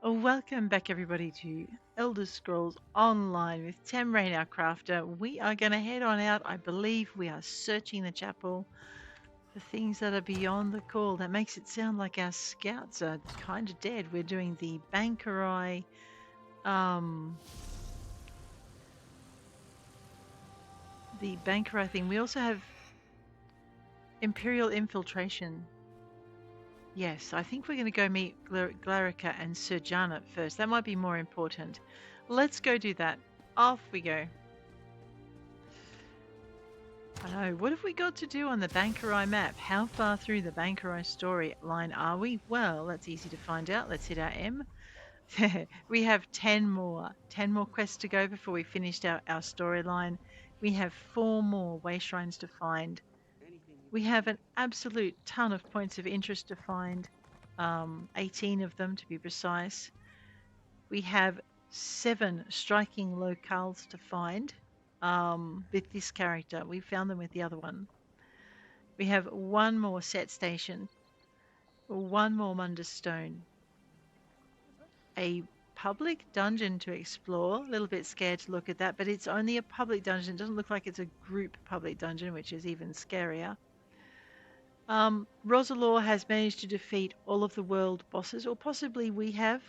Welcome back, everybody, to Elder Scrolls Online with Tamrain, our crafter. We are going to head on out. I believe we are searching the chapel for things that are beyond the call. That makes it sound like our scouts are kind of dead. We're doing the Bangkorai, thing. We also have Imperial Infiltration. Yes, I think we're going to go meet Glarica and Sir Janet first. That might be more important. Let's go do that. Off we go. I know. What have we got to do on the Bangkorai map? How far through the Bangkorai storyline are we? Well, that's easy to find out. Let's hit our M. We have 10 more. 10 more quests to go before we finished our storyline. We have 4 more way shrines to find. We have an absolute ton of points of interest to find. 18 of them to be precise. We have 7 striking locales to find. With this character. We found them with the other one. We have 1 more set station, 1 more Mundus Stone, a public dungeon to explore. A little bit scared to look at that, but it's only a public dungeon. It doesn't look like it's a group public dungeon, which is even scarier. Rosalor has managed to defeat all of the world bosses, or possibly we have.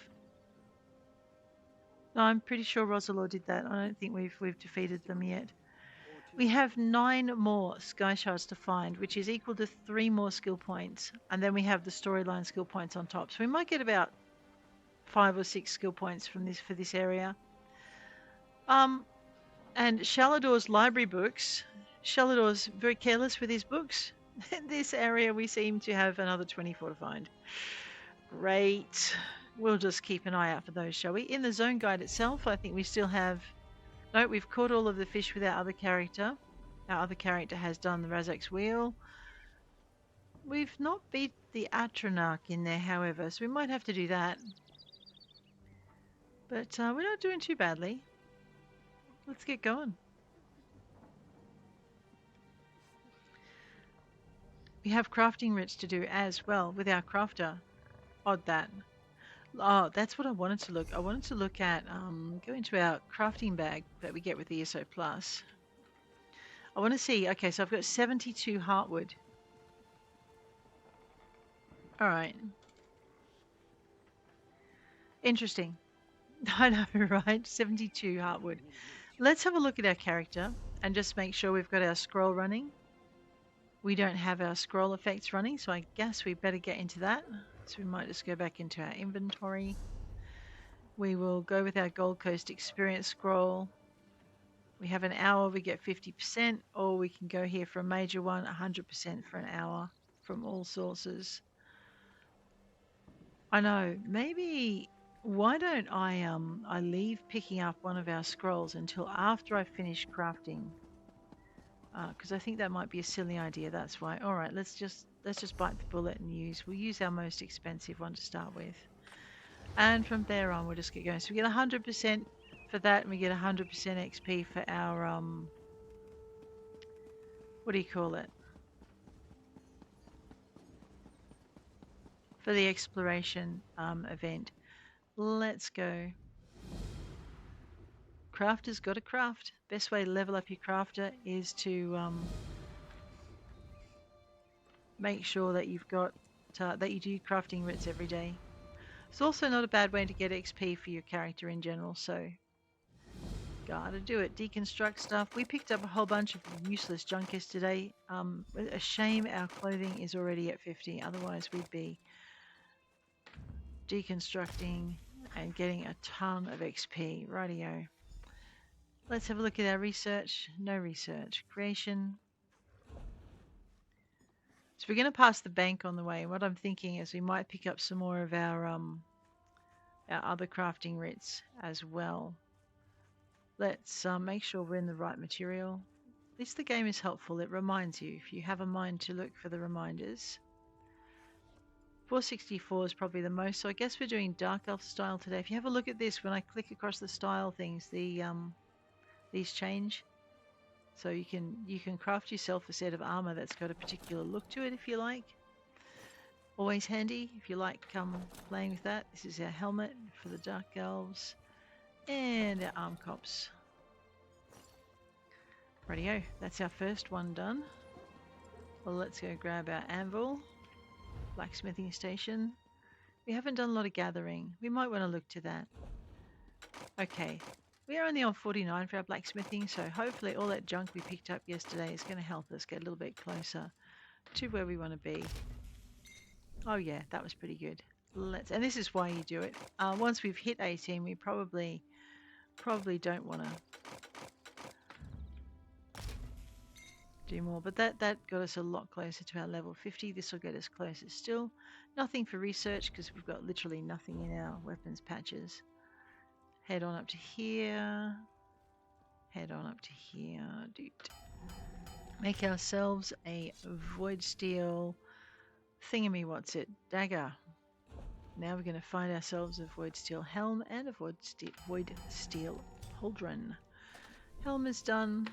No, I'm pretty sure Rosalor did that. I don't think we've defeated them yet. We have 9 more sky shards to find, which is equal to 3 more skill points, and then we have the storyline skill points on top. So we might get about 5 or 6 skill points from this for this area. And Shalador's library books. Shalador's very careless with his books. In this area, we seem to have another 24 to find. Great. We'll just keep an eye out for those, shall we? In the zone guide itself, I think we still have. No, we've caught all of the fish with our other character. Our other character has done the Razak's wheel. We've not beat the Atronach in there, however, so we might have to do that. But we're not doing too badly. Let's get going. We have crafting writs to do as well with our crafter. Odd that. Oh, that's what I wanted to look. I wanted to look at, go into our crafting bag that we get with the ESO Plus. I want to see, okay, so I've got 72 heartwood. All right. Interesting. I know, right? 72 heartwood. Let's have a look at our character and just make sure we've got our scroll running. We don't have our scroll effects running, so I guess we better get into that. So we might just go back into our inventory. We will go with our Gold Coast experience scroll. We have an hour, we get 50%, or we can go here for a major one, 100% for an hour from all sources. I know, maybe why don't I leave picking up one of our scrolls until after I finish crafting? Because I think that might be a silly idea. That's why. All right, let's just bite the bullet and we'll use our most expensive one to start with, and from there on we'll just get going. So we get 100% for that, and we get 100% XP for our what do you call it? For the exploration event. Let's go. Crafter's got to craft. Best way to level up your crafter is to make sure that you've got that you do crafting writs every day. It's also not a bad way to get XP for your character in general, so gotta do it. Deconstruct stuff. We picked up a whole bunch of useless junk yesterday. A shame our clothing is already at 50, otherwise we'd be deconstructing and getting a ton of XP. Rightio. Let's have a look at our research. No research. Creation. So we're going to pass the bank on the way. What I'm thinking is we might pick up some more of our other crafting writs as well. Let's make sure we're in the right material. At least the game is helpful. It reminds you if you have a mind to look for the reminders. 464 is probably the most, so I guess we're doing Dark Elf style today. If you have a look at this, when I click across the style things, these change. So you can craft yourself a set of armor that's got a particular look to it if you like. Always handy if you like playing with that. This is our helmet for the Dark Elves and our arm cops. Rightio, that's our first one done. Well, let's go grab our anvil, blacksmithing station. We haven't done a lot of gathering. We might want to look to that. Okay, we are only on 49 for our blacksmithing, so hopefully all that junk we picked up yesterday is going to help us get a little bit closer to where we want to be. Oh yeah, that was pretty good. And this is why you do it. Once we've hit 18, we probably don't want to do more, but that got us a lot closer to our level 50. This will get us closer still. Nothing for research because we've got literally nothing in our weapons patches. Head on up to here. Head on up to here. Dude. Make ourselves a void steel thingamy. What's it? Dagger. Now we're going to find ourselves a void steel helm and a void steel pauldron. Helm is done.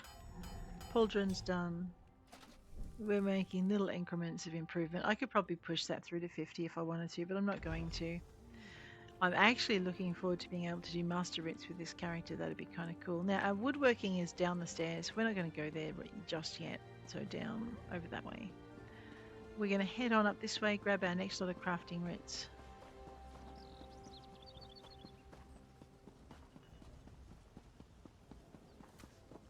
Pauldron's done. We're making little increments of improvement. I could probably push that through to 50 if I wanted to, but I'm not going to. I'm actually looking forward to being able to do master writs with this character. That'd be kind of cool. Now, our woodworking is down the stairs. We're not going to go there just yet. So down over that way. We're going to head on up this way, grab our next lot of crafting writs.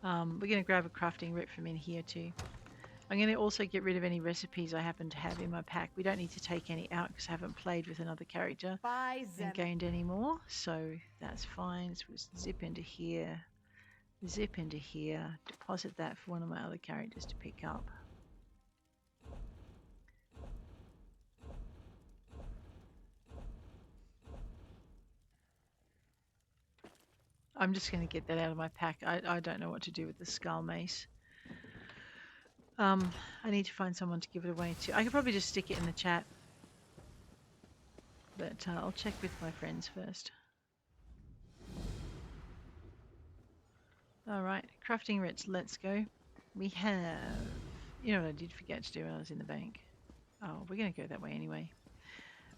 We're going to grab a crafting writ from in here too. I'm going to also get rid of any recipes I happen to have in my pack. We don't need to take any out because I haven't played with another character and gained any more. So that's fine. So we'll zip into here, deposit that for one of my other characters to pick up. I'm just going to get that out of my pack. I don't know what to do with the skull mace. I need to find someone to give it away to. I could probably just stick it in the chat. But I'll check with my friends first. Alright, crafting writs, let's go. We have... You know what I did forget to do when I was in the bank? Oh, we're going to go that way anyway.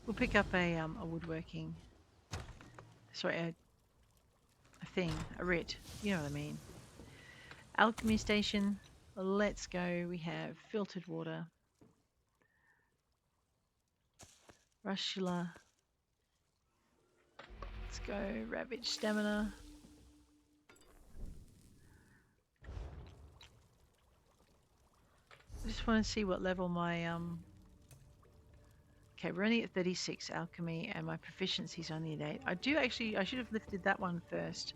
We'll pick up a woodworking... Sorry, a thing, a writ. You know what I mean. Alchemy station, let's go. We have filtered water. Rushula. Let's go. Ravage stamina. I just want to see what level my okay, we're only at 36 alchemy and my proficiency is only at 8. I should have lifted that one first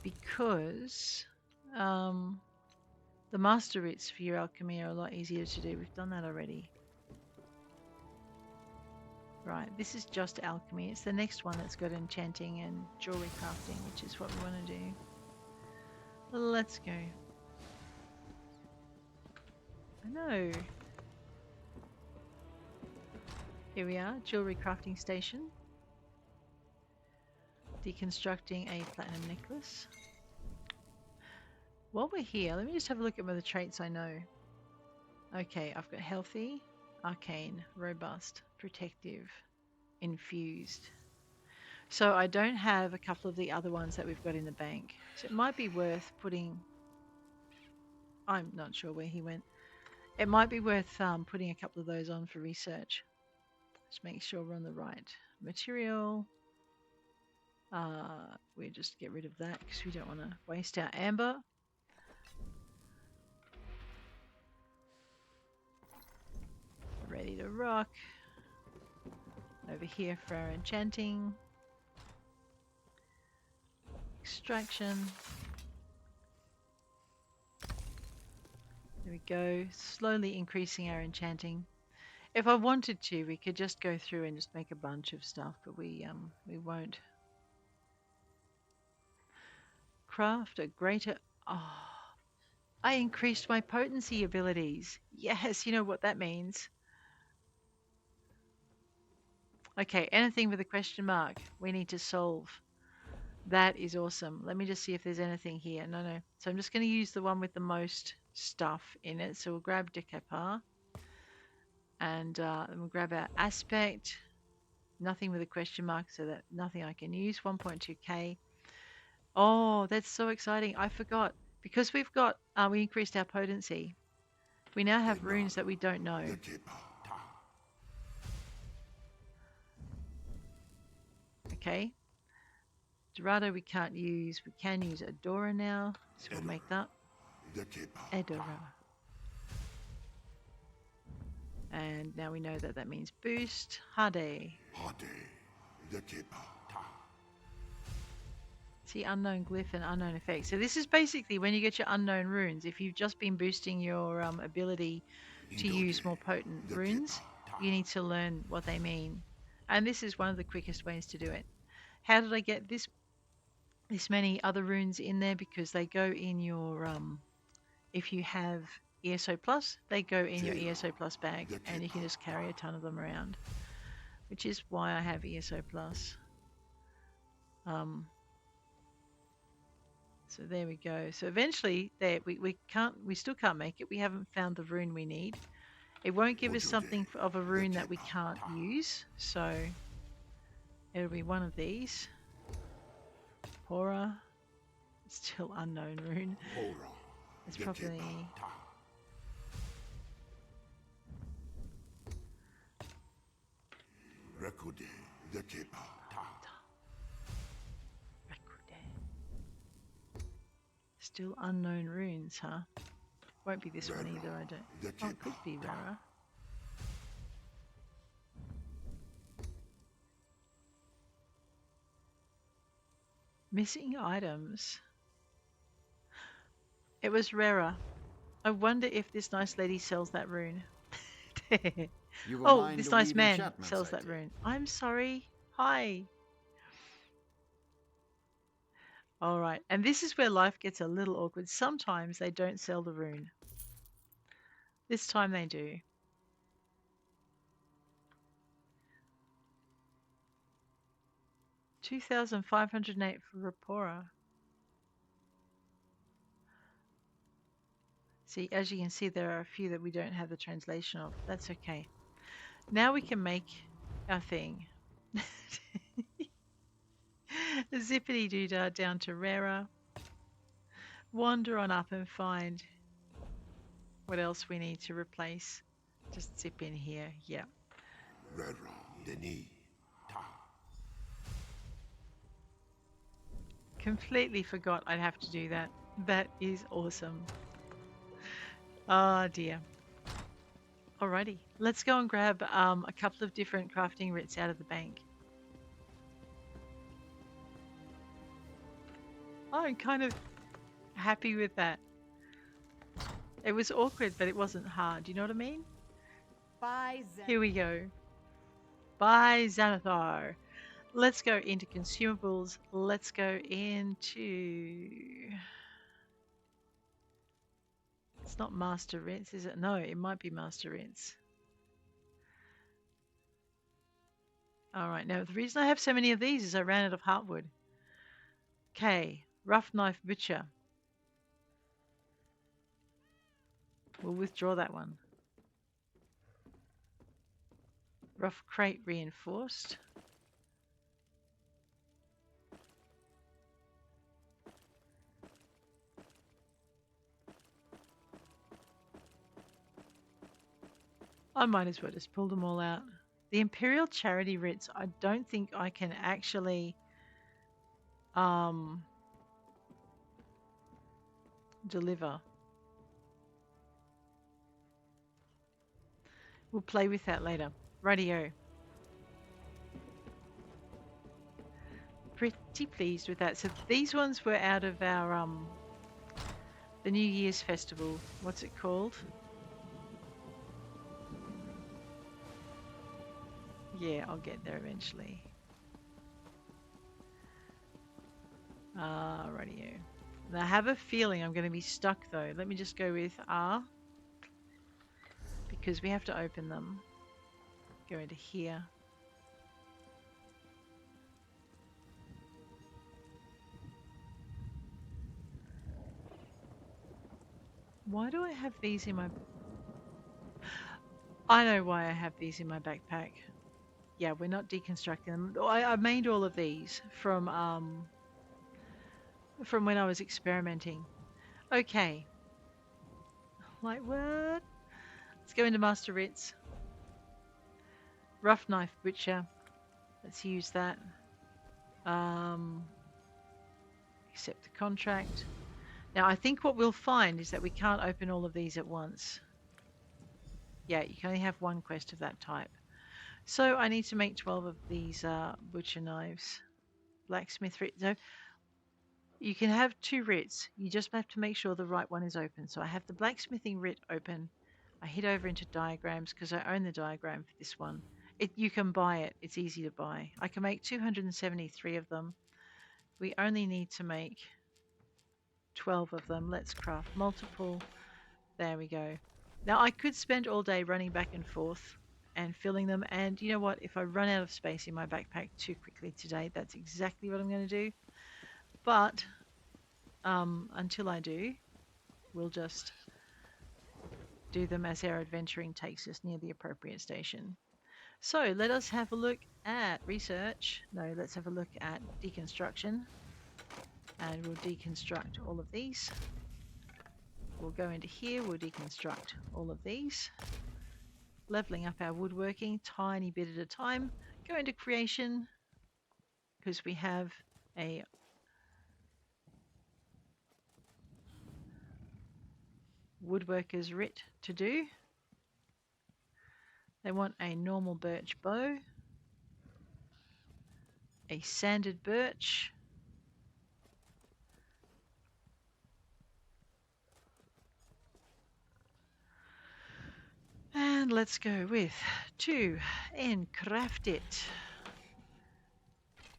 because the master writs for your alchemy are a lot easier to do. We've done that already. Right, this is just alchemy. It's the next one that's got enchanting and jewelry crafting, which is what we want to do. Let's go. I know. Here we are, jewelry crafting station. Deconstructing a platinum necklace. While we're here, let me just have a look at the traits I know. Okay, I've got healthy, arcane, robust, protective, infused. So I don't have a couple of the other ones that we've got in the bank. So it might be worth putting... I'm not sure where he went. It might be worth putting a couple of those on for research. Just make sure we're on the right material. We just get rid of that because we don't want to waste our amber. Ready to rock. Over here for our enchanting. Extraction. There we go. Slowly increasing our enchanting. If I wanted to, we could just go through and just make a bunch of stuff, but we won't. Craft a greater... Oh, I increased my potency abilities. Yes, you know what that means. Okay, anything with a question mark we need to solve. That is awesome. Let me just see if there's anything here. No. So I'm just going to use the one with the most stuff in it. So we'll grab Decapar. And we'll grab our aspect. Nothing with a question mark, so that nothing I can use. 1.2k. Oh, that's so exciting. I forgot. Because we've got, we increased our potency. We now have runes that we don't know. Okay. Dorado we can't use. We can use Adora now. So we'll make that Adora. And now we know that that means boost. Hade. See, unknown glyph and unknown effect. So this is basically when you get your unknown runes. If you've just been boosting your ability to use more potent runes, you need to learn what they mean. And this is one of the quickest ways to do it. How did I get this many other runes in there? Because they go in your if you have ESO Plus, they go in your ESO Plus bag, and you can just carry a ton of them around, which is why I have ESO Plus. So there we go. So eventually, there we still can't make it. We haven't found the rune we need. It won't give us something of a rune that we can't use. So it'll be one of these. Horror. Still unknown rune. It's probably. Still unknown runes, huh? Won't be this one either, I don't. Oh, it could be rarer. Missing items. It was rarer. I wonder if this nice lady sells that rune. Oh, this nice man sells that rune. I'm sorry. Hi. All right. And this is where life gets a little awkward. Sometimes they don't sell the rune. This time they do. $2,508 for Rapora. See, as you can see, there are a few that we don't have the translation of. That's okay. Now we can make our thing. Zippity doo dah down to rarer. Wander on up and find what else we need to replace. Just zip in here. Yeah. Completely forgot I'd have to do that. That is awesome. Oh dear. Alrighty, let's go and grab a couple of different crafting writs out of the bank. I'm kind of happy with that. It was awkward, but it wasn't hard. You know what I mean? Here we go. By Xanathar. Let's go into consumables. Let's go into... It's not Master Rinse, is it? No, it might be Master Rinse. Alright, now the reason I have so many of these is I ran out of heartwood. Okay, Rough Knife Butcher. We'll withdraw that one. Rough Crate Reinforced. I might as well just pull them all out. The Imperial Charity Writs, I don't think I can actually deliver. We'll play with that later. Rightio. Pretty pleased with that. So these ones were out of our the New Year's Festival. What's it called? Yeah, I'll get there eventually. Rightio. Now I have a feeling I'm going to be stuck though. Let me just go with R. Because we have to open them. Go into here. Why do I have these in my... I know why I have these in my backpack. Yeah, we're not deconstructing them. I made all of these from when I was experimenting. Okay. Like what? Let's go into Master Ritz. Rough knife butcher. Let's use that. Um, accept the contract. Now I think what we'll find is that we can't open all of these at once. Yeah, you can only have one quest of that type. So I need to make 12 of these butcher knives. Blacksmith writ. So you can have 2 writs. You just have to make sure the right one is open. So I have the blacksmithing writ open. I hit over into diagrams because I own the diagram for this one. You can buy it. It's easy to buy. I can make 273 of them. We only need to make 12 of them. Let's craft multiple. There we go. Now I could spend all day running back and forth and filling them. And you know what? If I run out of space in my backpack too quickly today, that's exactly what I'm going to do. But until I do, we'll just do them as our adventuring takes us near the appropriate station. So let us have a look at research. No, let's have a look at deconstruction. And we'll deconstruct all of these. We'll go into here, we'll deconstruct all of these. Leveling up our woodworking, tiny bit at a time. Go into creation, because we have a woodworker's writ to do. They want a normal birch bow, a sanded birch, and let's go with 2 and craft it.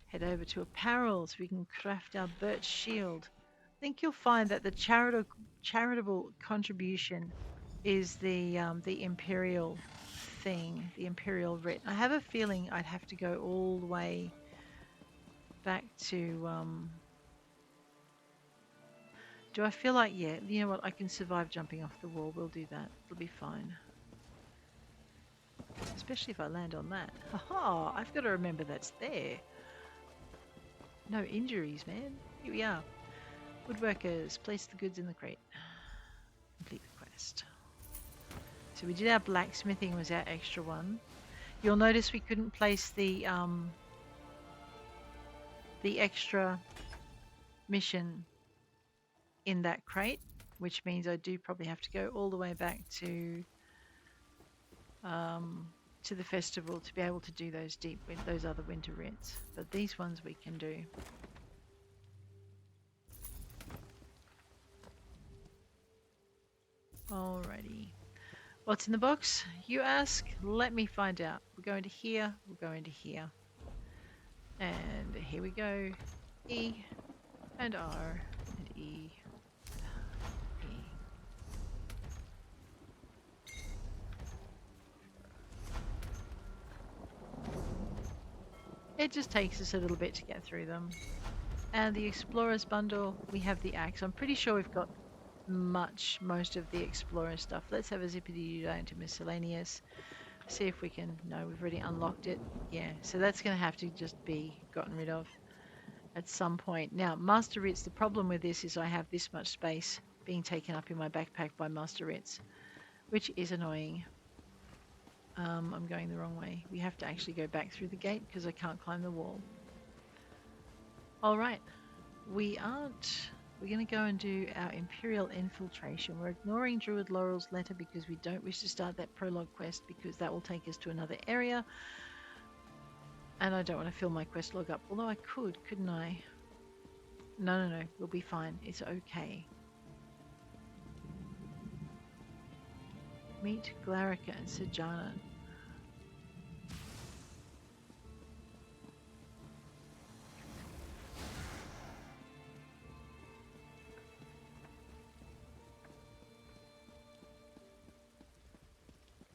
Head over to apparel so we can craft our birch shield. I think you'll find that the charitable contribution is the Imperial thing, the Imperial writ. I have a feeling I'd have to go all the way back to do I feel like, yeah, you know what, I can survive jumping off the wall. We'll do that. It'll be fine. Especially if I land on that. Haha, I've got to remember that's there. No injuries, man. Here we are. Woodworkers, place the goods in the crate. Complete the quest. So we did our blacksmithing, was our extra one. You'll notice we couldn't place the extra mission in that crate, which means I do probably have to go all the way back to the festival to be able to do those other winter writs. But these ones we can do. Alrighty. What's in the box, you ask? Let me find out. We're going to here, we're going to here. And here we go. E and R and E. E. It just takes us a little bit to get through them. And the Explorer's bundle, we have the axe. I'm pretty sure we've got most of the Explorer stuff. Let's have a zippity doo into miscellaneous. See if we can. No, we've already unlocked it. Yeah, so that's going to have to just be gotten rid of at some point. Now, Master Writs, the problem with this is I have this much space being taken up in my backpack by Master Writs, which is annoying. I'm going the wrong way. We have to actually go back through the gate because I can't climb the wall. All right, we're going to go and do our Imperial Infiltration. We're ignoring Druid Laurel's letter because we don't wish to start that prologue quest because that will take us to another area. And I don't want to fill my quest log up. Although I could, couldn't I? No. We'll be fine. It's okay. Meet Glarica and Sejana.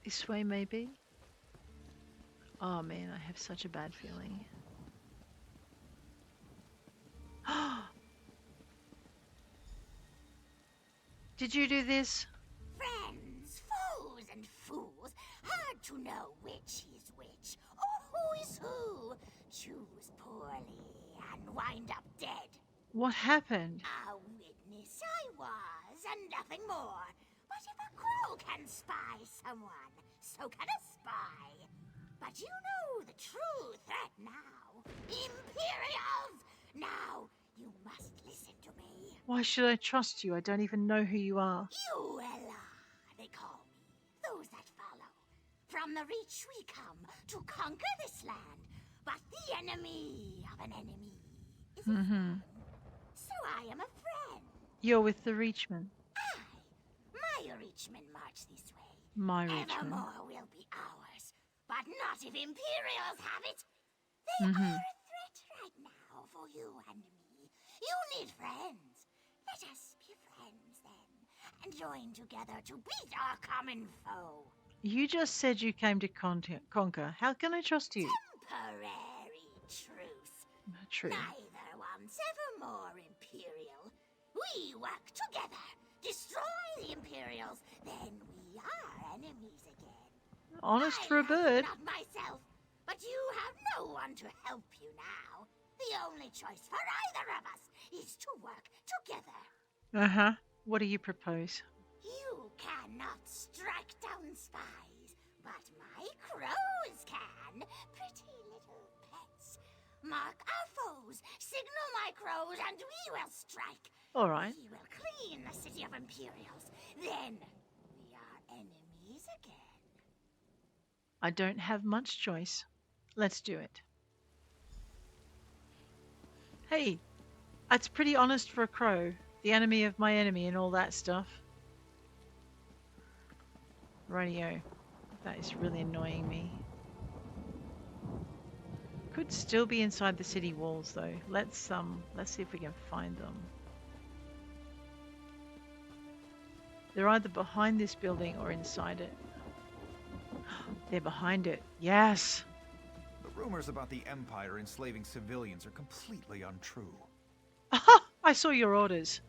This way, maybe? Oh man, I have such a bad feeling. Did you do this? Friends, foes, and fools, to know which is which, or who is who, choose poorly and wind up dead. What happened? A witness I was, and nothing more. But if a crow can spy someone, so can a spy. But you know the true threat now. Imperials! Now, you must listen to me. Why should I trust you? I don't even know who you are. Uella, they call me. Those that follow. From the Reach we come to conquer this land. But the enemy of an enemy is a friend. So I am a friend. You're with the Reachmen. My Reachmen march this way. My Reachmen. Evermore will be ours. But not if Imperials have it. They are a threat right now for you and me. You need friends. Let us be friends then, and join together to beat our common foe. You just said you came to conquer. How can I trust you? Temporary truce. True. Neither one's ever more Imperial. We work together. Destroy the Imperials, then we are enemies again. Honest for a bird. Not myself, but you have no one to help you now. The only choice for either of us is to work together. What do you propose? You cannot strike down spies, but my crows can. Pretty little pets. Mark our foes, signal my crows, and we will strike. All right. We will clean the city of Imperials. Then we are enemies again. I don't have much choice. Let's do it. Hey, that's pretty honest for a crow. The enemy of my enemy and all that stuff. Radio. That is really annoying me. Could still be inside the city walls though. Let's see if we can find them. They're either behind this building or inside it. They're behind it. Yes! The rumors about the Empire enslaving civilians are completely untrue. Aha! I saw your orders.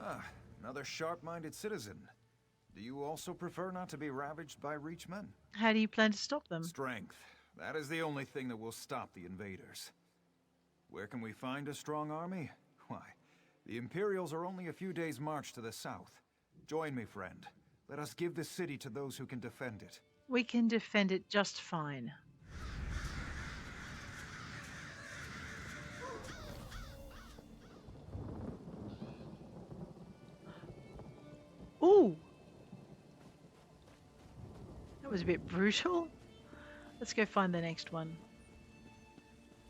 Ah, another sharp-minded citizen. Do you also prefer not to be ravaged by Reachmen? How do you plan to stop them? Strength. That is the only thing that will stop the invaders. Where can we find a strong army? Why, the Imperials are only a few days' march to the south. Join me, friend. Let us give this city to those who can defend it. We can defend it just fine. Ooh! That was a bit brutal. Let's go find the next one.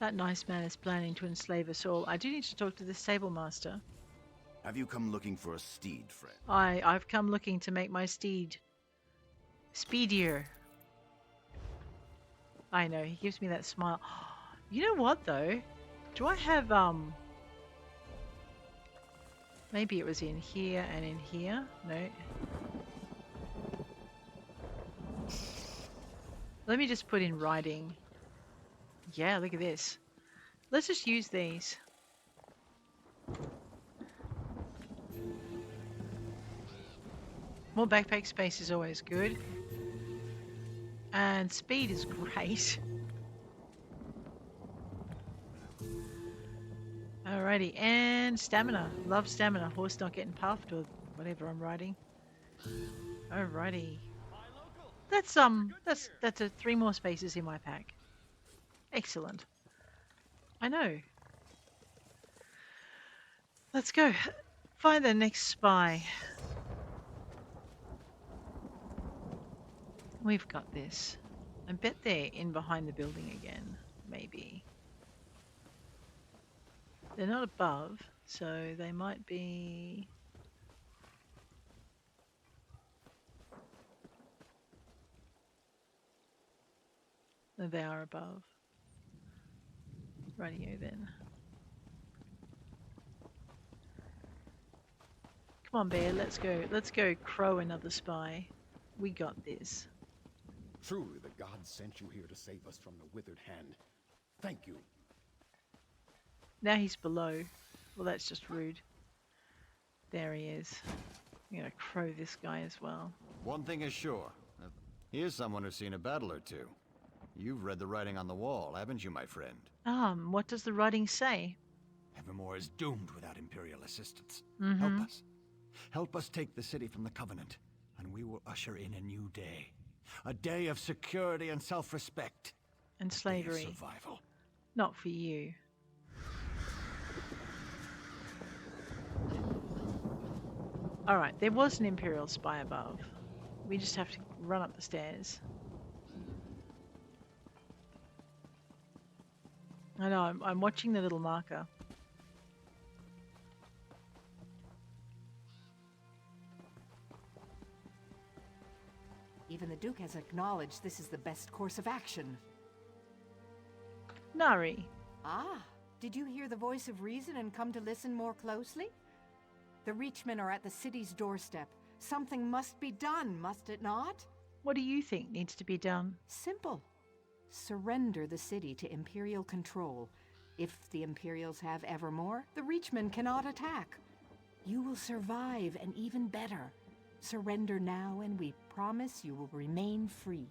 That nice man is planning to enslave us all. I do need to talk to the stable master. Have you come looking for a steed, friend? I've come looking to make my steed speedier. I know, he gives me that smile. You know what though? Do I have maybe it was in here and in here? No. Let me just put in writing. Yeah, look at this. Let's just use these. More backpack space is always good. And speed is great. Alrighty, and stamina. Love stamina. Horse not getting puffed or whatever I'm riding. Alrighty. That's 3 more spaces in my pack. Excellent. I know. Let's go. Find the next spy. We've got this. I bet they're in behind the building again. Maybe. They're not above, so they might be... No, they are above. Radio then. Come on, Bear, let's go. Let's go crow another spy. We got this. Truly the gods sent you here to save us from the withered hand. Thank you. Now he's below. Well, that's just rude. There he is. I'm gonna crow this guy as well. One thing is sure. Here's someone who's seen a battle or two. You've read the writing on the wall, haven't you, my friend? What does the writing say? Evermore is doomed without Imperial assistance. Mm-hmm. Help us. Help us take the city from the Covenant, and we will usher in a new day. A day of security and self-respect. And slavery. Day of survival. Not for you. Alright, there was an Imperial spy above. We just have to run up the stairs. I know, I'm watching the little marker. Even the Duke has acknowledged this is the best course of action. Nari. Ah, did you hear the voice of reason and come to listen more closely? The Reachmen are at the city's doorstep. Something must be done, must it not? What do you think needs to be done? Simple. Surrender the city to Imperial control. If the Imperials have Evermore, the Reachmen cannot attack. You will survive, and even better. Surrender now, and we promise you will remain free.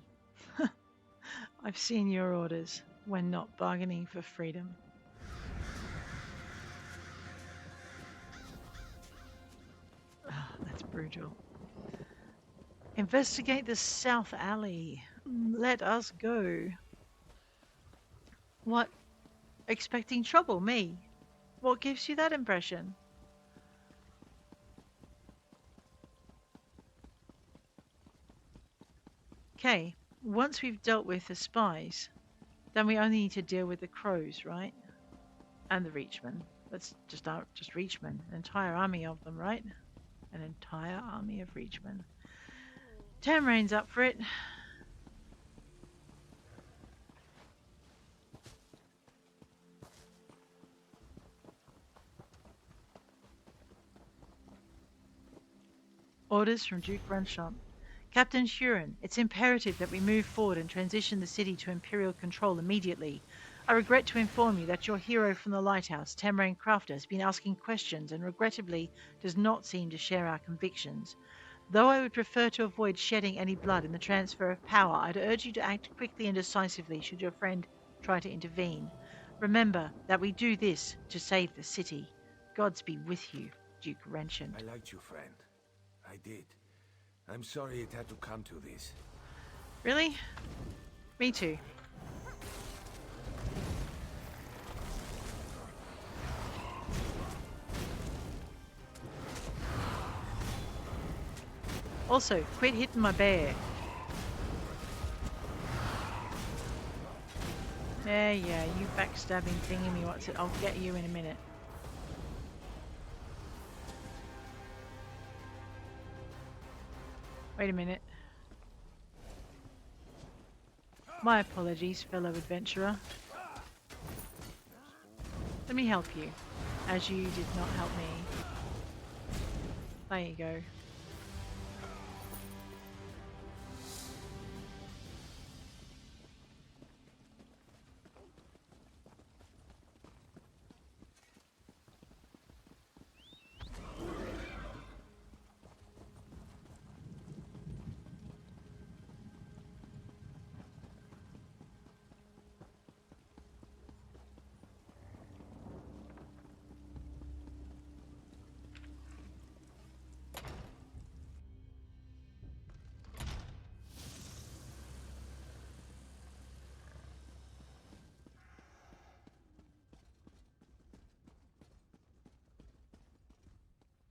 I've seen your orders when not bargaining for freedom. Oh, that's brutal. Investigate the South Alley. Let us go. What? Expecting trouble, me? What gives you that impression? Okay, once we've dealt with the spies, then we only need to deal with the crows, right? And the Reachmen. That's just Reachmen. An entire army of them, right? An entire army of Reachmen. Tamrain's up for it. Orders from Duke Brunshot. Captain Hircine, it's imperative that we move forward and transition the city to Imperial control immediately. I regret to inform you that your hero from the lighthouse, S1-Crafter, has been asking questions and regrettably does not seem to share our convictions. Though I would prefer to avoid shedding any blood in the transfer of power, I'd urge you to act quickly and decisively should your friend try to intervene. Remember that we do this to save the city. Gods be with you, Duke Renshant. I liked you, friend. I did. I'm sorry it had to come to this. Really? Me too. Also, quit hitting my bear. Yeah, you backstabbing thingy, what's it? I'll get you in a minute. Wait a minute. My apologies, fellow adventurer. Let me help you, as you did not help me. There you go.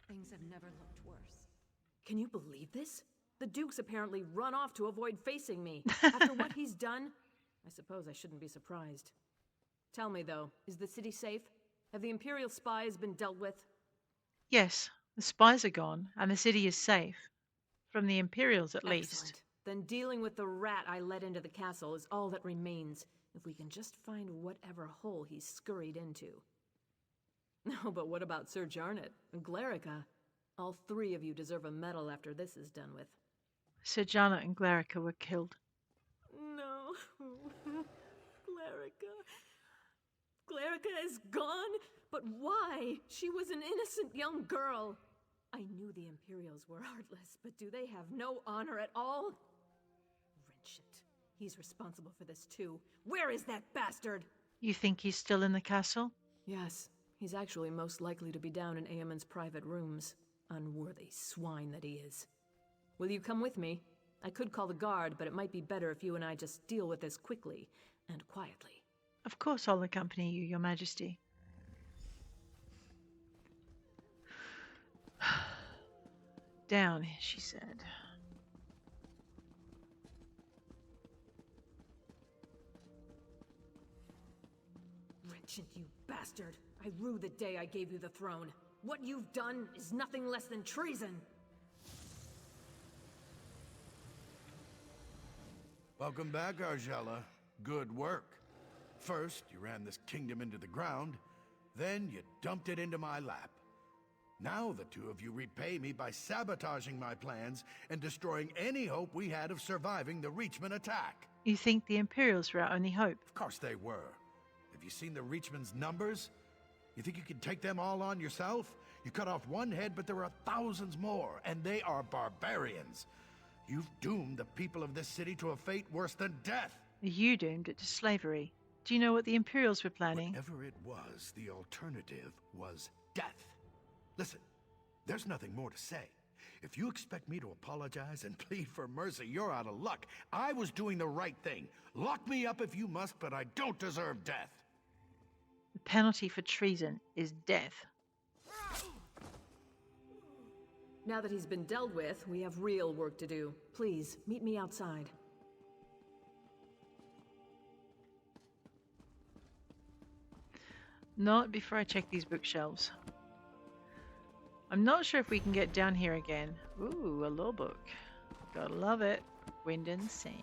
Things have never looked worse. Can you believe this? The Duke's apparently run off to avoid facing me. After what he's done, I suppose I shouldn't be surprised. Tell me, though, is the city safe? Have the Imperial spies been dealt with? Yes, the spies are gone, and the city is safe. From the Imperials, at Excellent. least. Then dealing with the rat I let into the castle is all that remains, if we can just find whatever hole he's scurried into. No, but what about Sir Jarnet and Glerica? All three of you deserve a medal after this is done with. Sir Jarnet and Glerica were killed. No. Glerica. Glerica is gone? But why? She was an innocent young girl. I knew the Imperials were heartless, but do they have no honor at all? He's responsible for this too. Where is that bastard? You think he's still in the castle? Yes, he's actually most likely to be down in Eamon's private rooms. Unworthy swine that he is. Will you come with me? I could call the guard, but it might be better if you and I just deal with this quickly and quietly. Of course I'll accompany you, Your Majesty. Down, she said. Wretched, you bastard! I rue the day I gave you the throne. What you've done is nothing less than treason! Welcome back, Argella. Good work. First, you ran this kingdom into the ground, then you dumped it into my lap. Now the two of you repay me by sabotaging my plans and destroying any hope we had of surviving the Reachman attack. You think the Imperials were our only hope? Of course they were. Have you seen the Reachman's numbers? You think you can take them all on yourself? You cut off one head, but there are thousands more, and they are barbarians. You've doomed the people of this city to a fate worse than death. You doomed it to slavery. Do you know what the Imperials were planning? Whatever it was, the alternative was death. Listen, there's nothing more to say. If you expect me to apologize and plead for mercy, you're out of luck. I was doing the right thing. Lock me up if you must, but I don't deserve death. The penalty for treason is death. Now that he's been dealt with, we have real work to do. Please, meet me outside. Not before I check these bookshelves. I'm not sure if we can get down here again. Ooh, a Lorebook. Gotta love it. Wind and sand.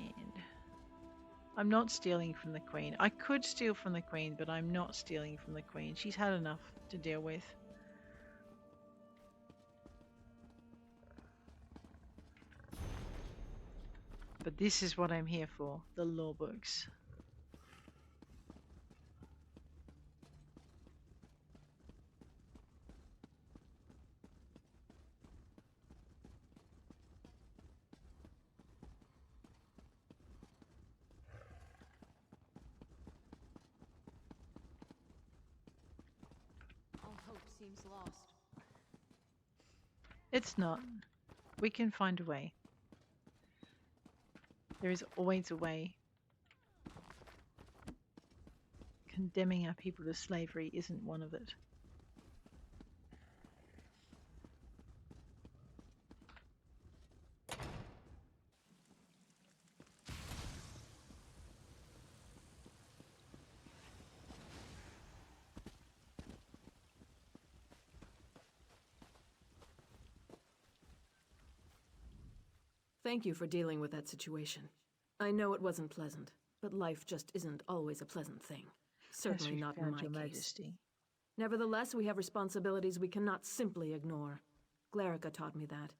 I'm not stealing from the Queen. I could steal from the Queen, but I'm not stealing from the Queen. She's had enough to deal with. But this is what I'm here for, the Lorebooks. All hope seems lost. It's not. We can find a way. There is always a way. Condemning our people to slavery isn't one of it. Thank you for dealing with that situation. I know it wasn't pleasant, but life just isn't always a pleasant thing. Certainly not in my Your case. Majesty. Nevertheless, we have responsibilities we cannot simply ignore. Glarica taught me that.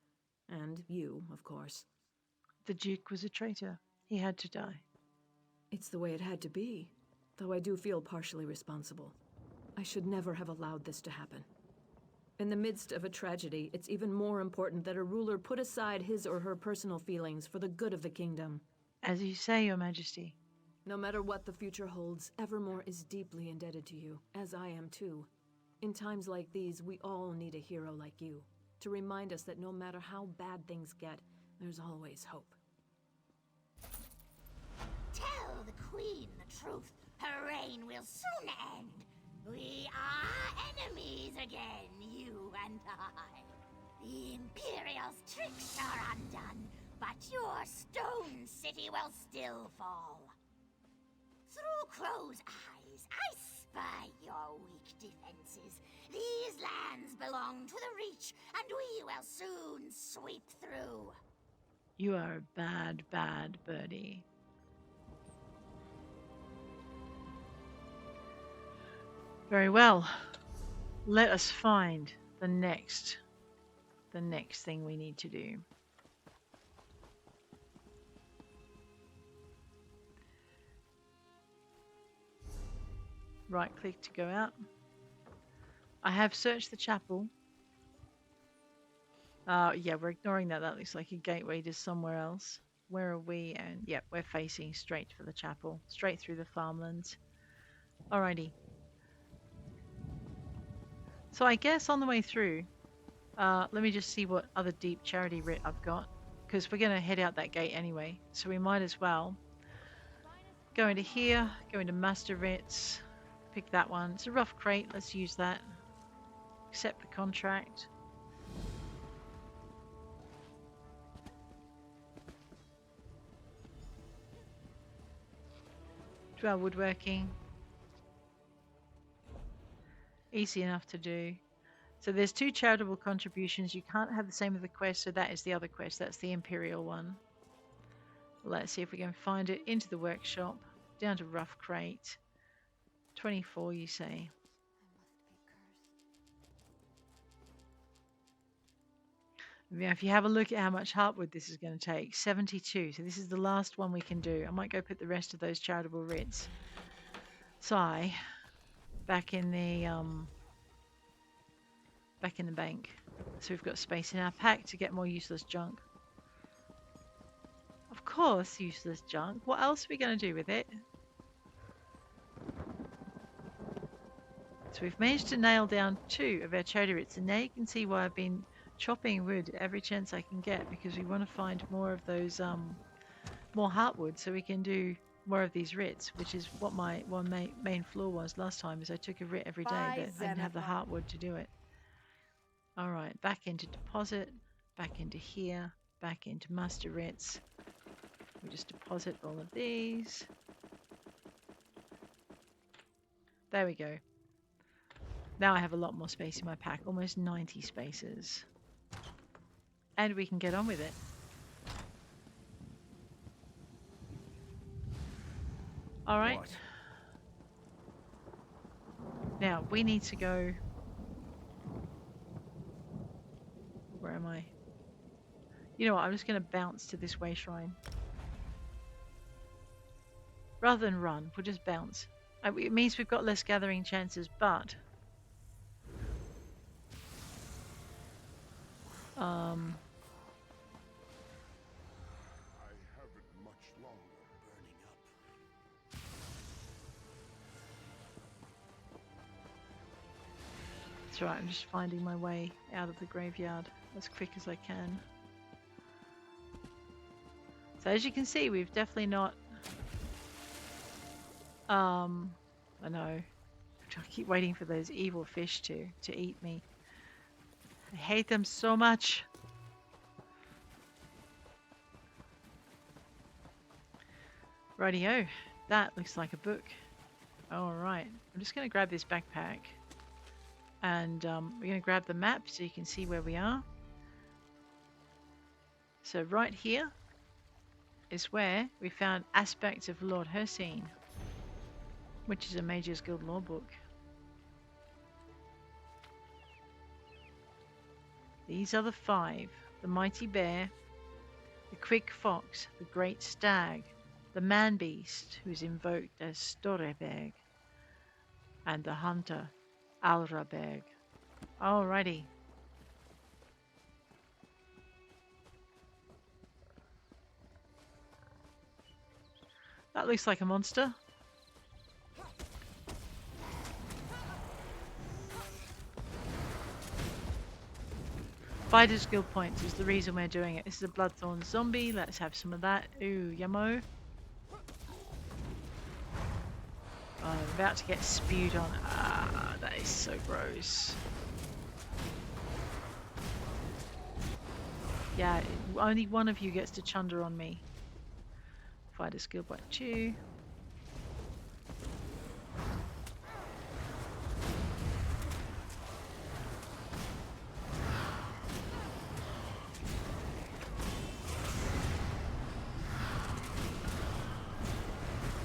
And you, of course. The Duke was a traitor. He had to die. It's the way it had to be, though I do feel partially responsible. I should never have allowed this to happen. In the midst of a tragedy, it's even more important that a ruler put aside his or her personal feelings for the good of the kingdom. As you say, Your Majesty. No matter what the future holds, Evermore is deeply indebted to you, as I am too. In times like these, we all need a hero like you, to remind us that no matter how bad things get, there's always hope. Tell the Queen the truth. Her reign will soon end. We are enemies again, you and I. The Imperial's tricks are undone, but your stone city will still fall. Through crow's eyes, I spy your weak defenses. These lands belong to the Reach, and we will soon sweep through. You are a bad, bad birdie. Very well. Let us find the next thing we need to do. Right click to go out. I have searched the chapel. Yeah, we're ignoring that. That looks like a gateway to somewhere else. Where are we? And yep, we're facing straight for the chapel, straight through the farmlands. Alrighty. So I guess on the way through, let me just see what other deep charity writ I've got, because we're going to head out that gate anyway, so we might as well go into here, go into master writs, pick that one. It's a rough crate, let's use that. Accept the contract. Do our woodworking. Easy enough to do. So there's 2 charitable contributions. You can't have the same with the quest, so that is the other quest. That's the Imperial one. Let's see if we can find it into the workshop. Down to rough crate. 24, you say. Now, if you have a look at how much heartwood this is going to take, 72. So this is the last one we can do. I might go put the rest of those charitable writs. Sigh. Back in the bank. So we've got space in our pack to get more useless junk. Of course, useless junk. What else are we going to do with it? So we've managed to nail down 2 of our charity writs, and now you can see why I've been chopping wood every chance I can get, because we want to find more of those more heartwood so we can do more of these writs, which is what my main flaw was last time, is I took a writ every day, but I didn't have the heartwood to do it. Alright, back into deposit, back into here, back into master writs. We just deposit all of these. There we go. Now I have a lot more space in my pack, almost 90 spaces. And we can get on with it. Alright. Now, we need to go... Where am I? You know what, I'm just going to bounce to this way shrine. Rather than run, we'll just bounce. It means we've got less gathering chances, but... That's right, I'm just finding my way out of the graveyard as quick as I can. So as you can see, we've definitely not... I know. I keep waiting for those evil fish to eat me. I hate them so much. Rightio, that looks like a book. Alright, I'm just going to grab this backpack. And we're going to grab the map so you can see where we are. So right here is where we found aspects of Lord Hircine, which is a Mage's Guild Lorebook. These are the 5. The Mighty Bear, the Quick Fox, the Great Stag, the Man-Beast, who is invoked as Storeberg, and the Hunter, Alraberg. Alrighty. That looks like a monster. Fighter's Guild points is the reason we're doing it. This is a Bloodthorn zombie. Let's have some of that. Ooh, yummo. Oh, I'm about to get spewed on. Ah, that is so gross. Yeah, only one of you gets to chunder on me. Fighter skill by 2.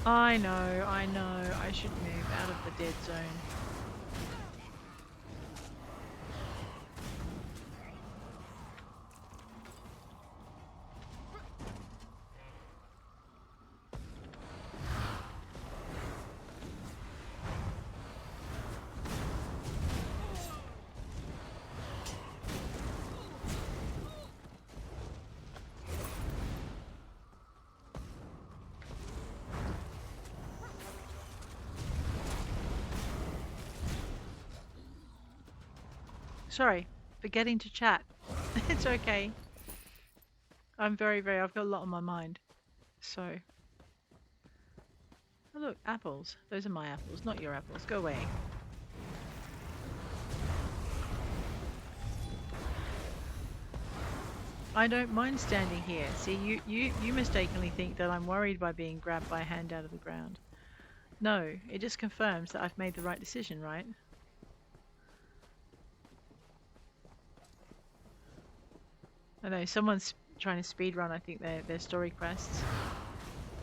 I know, I should move out of the dead zone. Sorry, forgetting to chat. It's okay. I'm I've got a lot on my mind. So. Oh, look, apples. Those are my apples, not your apples. Go away. I don't mind standing here. See, you mistakenly think that I'm worried by being grabbed by a hand out of the ground. No, it just confirms that I've made the right decision, right? I know, someone's trying to speedrun, I think, their story quests.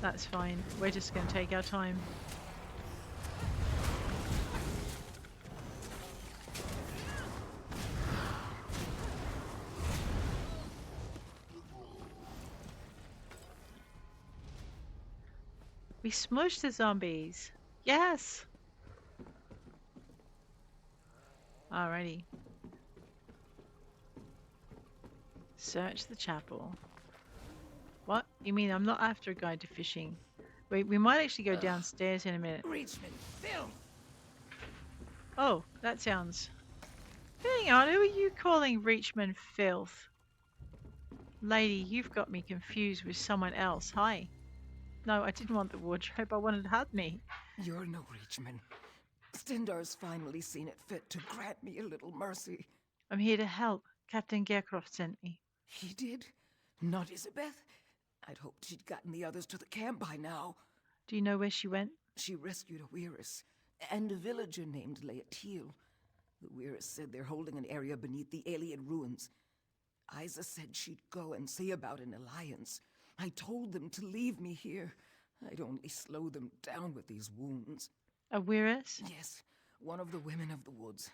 That's fine. We're just going to take our time. We smushed the zombies. Yes! Alrighty. Search the chapel. What? You mean I'm not after a guide to fishing? Wait, we might actually go downstairs in a minute. Reachman, filth! Oh, that sounds... Hang on, who are you calling Reachman filth? Lady, you've got me confused with someone else. Hi. No, I didn't want the wardrobe. I wanted Hadney. You're no Reachman. Stendar's finally seen it fit to grant me a little mercy. I'm here to help. Captain Gercroft sent me. He did? Not Isabeth? I'd hoped she'd gotten the others to the camp by now. Do you know where she went? She rescued a Weirus, and a villager named Laetil. The Weirus said they're holding an area beneath the alien ruins. Isa said she'd go and see about an alliance. I told them to leave me here. I'd only slow them down with these wounds. A Weirus? Yes, one of the women of the woods.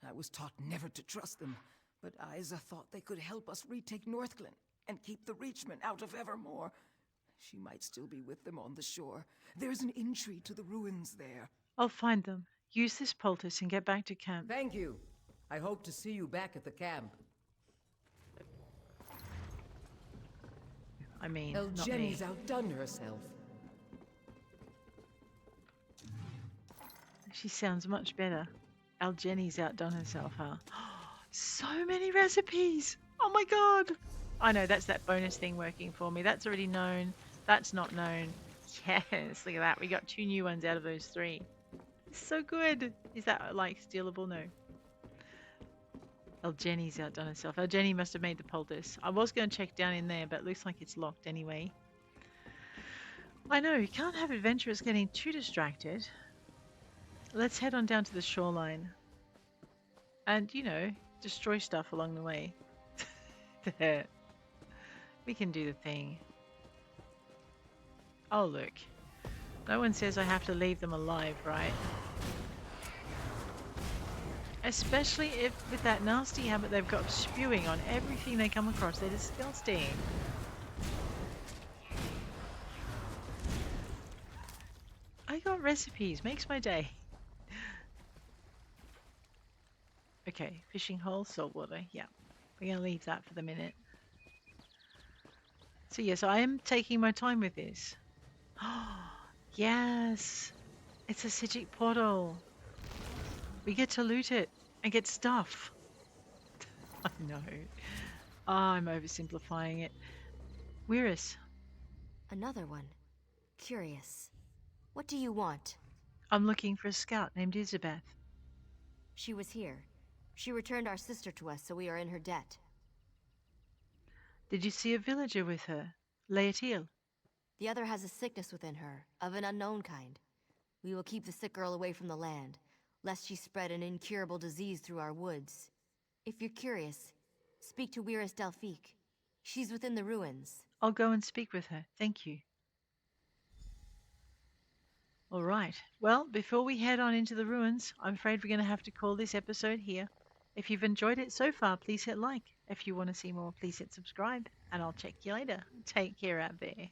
I was taught never to trust them, but Isa thought they could help us retake Northglen and keep the Reachmen out of Evermore. She might still be with them on the shore. There's an entry to the ruins there. I'll find them. Use this poultice and get back to camp. Thank you. I hope to see you back at the camp. I mean, not me. Jenny's outdone herself. She sounds much better. Jenny's outdone herself, huh? So many recipes! Oh my god! I know, that's that bonus thing working for me. That's already known. That's not known. Yes, look at that. We got 2 new ones out of those 3. It's so good! Is that, like, stealable? No. Jenny's outdone herself. Jenny must have made the poultice. I was going to check down in there, but it looks like it's locked anyway. I know, you can't have adventurers getting too distracted. Let's head on down to the shoreline. And, you know, destroy stuff along the way. We can do the thing. Oh, look. No one says I have to leave them alive, right? Especially if with that nasty habit they've got of spewing on everything they come across. They're disgusting. I got recipes. Makes my day. Okay, fishing hole, saltwater. Yeah, we're going to leave that for the minute. So yes, I am taking my time with this. Oh, yes! It's a Psijic portal. We get to loot it and get stuff. I know. Oh, I'm oversimplifying it. Weirus. Another one. Curious. What do you want? I'm looking for a scout named Isabeth. She was here. She returned our sister to us, so we are in her debt. Did you see a villager with her? Laetil? The other has a sickness within her, of an unknown kind. We will keep the sick girl away from the land, lest she spread an incurable disease through our woods. If you're curious, speak to Weirus Delphique. She's within the ruins. I'll go and speak with her. Thank you. All right. Well, before we head on into the ruins, I'm afraid we're going to have to call this episode here. If you've enjoyed it so far, please hit like. If you want to see more, please hit subscribe. And I'll check you later. Take care out there.